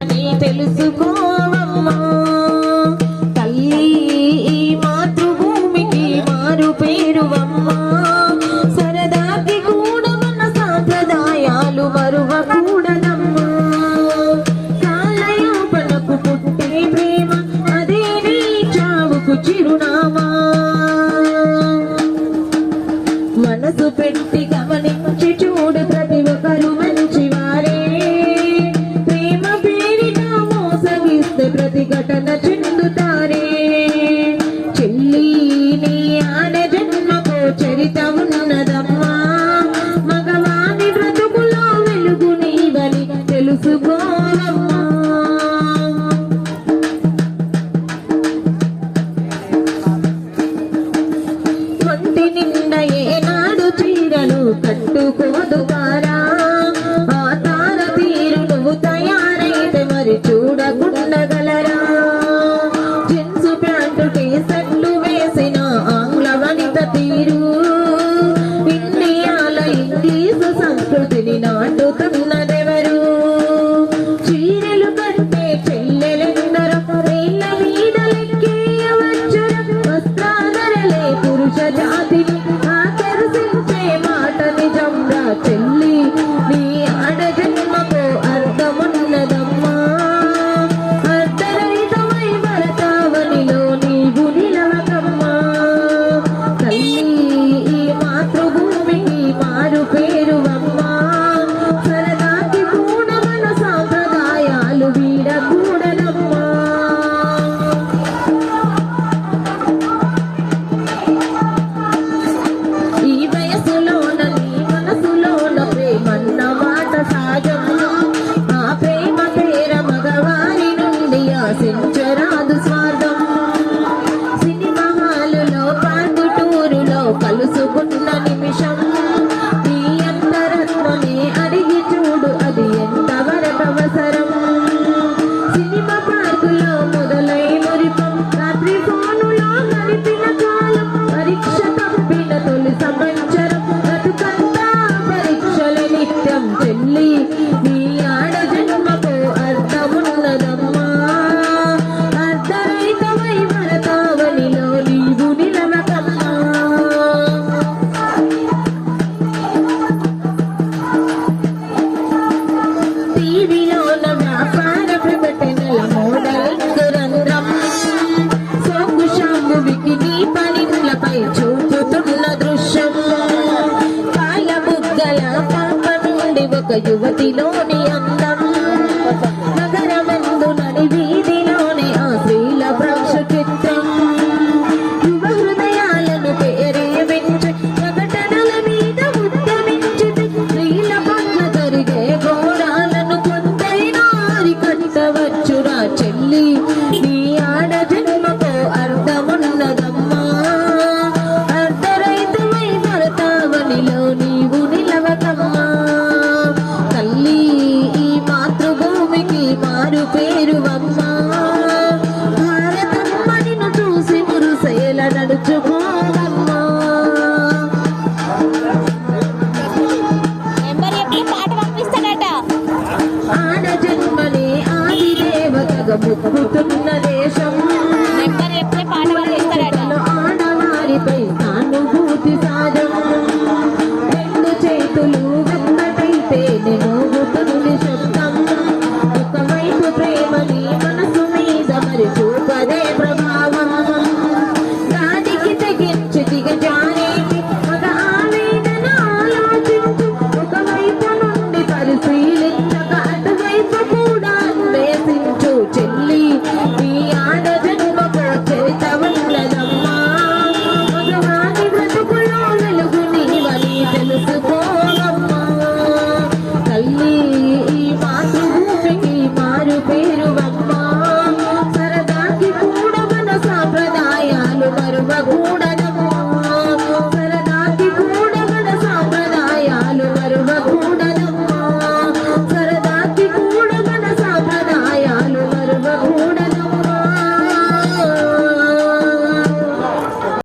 నీ తెలుసుకోవమ్మా తల్లి ఈ మాతృభూమికి మారు పేరువమ్మా సరదాకి కూడా మన సాంప్రదాయాలు మరువకూడదమ్మా కాలయాపనకు పుట్టే ప్రేమ అదే నీ చావుకు చిరునామా మనసు పెట్టి గమనించి చూడు ప్రతి ఒక్కరు మంచివారే ప్రేమ పేరిట మోసగిస్తే ప్రతిఘటన చెందుతారే చెల్లి నీ ఆడ జన్మకో చరిత ఉన్నదమ్మా మగవాని బ్రతుకులో వెలుగు నీవని తెలుసుకోవమ్మా ఒంటి నిండా ఏనాడు చీరలు కట్టుకోదు కారా ఆ తార తీరు నువ్వు తయారైతే మరి చూడకుండగలరా జీన్స్ ప్యాంటు టీషర్ట్లు వేసిన ఆంగ్ల వనిత తీరు ఇండియాల ఇంగ్లీషు సంస్కృతిని నాటుతున్నదెవరు చీరలు కట్టే చెల్లెలెందరో రైళ్ళ మీద లెక్కేయవచ్చురా వస్త్రాధరలే పురుష జాతిని ఆకర్షించే మాట నిజంగా చెల్లి నీ ఆడ జన్మకు అర్థమున్నదమ్మా అర్ధరహితమై భరతావనిలో నీవు నిలవకమ్మా తల్లి ఈ మాతృభూమికి మారు పేరువమ్మా సరదాకి కూడా మన సాంప్రదాయాలు వీడకూడదమ్మా ఈ వయసులోన నీ మనసులోన ప్రేమన్న మాట సహజం ఆ ప్రేమ పేర మగవారి నుండి ఆశించరాదు స్వార్థం సినిమా హాలులో పాండుటూరులో కలుసుకున్న నిమిషం నీ అంతరత్వమే అడిగి చూడు అది ఎంతవరకు అవసరం సినిమా పార్కులో మొదలై మురిపం రాత్రి ఫోనులో గడిపిన కాలం పరీక్ష తప్పిన తొలి సంవత్సరం బ్రతుకంతా పరీక్షల నిత్యం చెల్లి నీ ఆడ జన్మకు అర్థమున్నదమ్మా అర్ధరహితమై భరతావనిలో నీవు నిలవకమ్మా టీవీలోన వ్యాపార ప్రకటనల మోడలింగ్ రంధ్రం సోకు శాంభవికి నీ పనిలపై చూపుతున్న దృశ్యం కాళ్ళ బుగ్గల పాప నుండి ఒక యువతిలోని అందం నగరమందు నడి వీధిలోని ఆ స్త్రీల భ్రక్ష చిత్రం యువ హృదయాలను ప్రేరేపించి ప్రకటనల మీద ఉద్యమించి స్త్రీల పట్ల జరిగే ఘోరాలను కొంతైనా అరికట్టవచ్చురా చెల్లి నీ ఆడ జన్మకు అర్థమున్నదమ్మా అర్ధరహితమై భరతావనిలో నీవు నిలవకమ్మా తల్లి ఈ మాతృభూమికి మారు పేరువమ్మా భారతమ్మ నిన్ను చూసి మురుసేల నడుచుకోవమ్మా పాట పంపిస్తాడట ఆడ జన్మని ఆది దేవతగా ముక్కుతున్న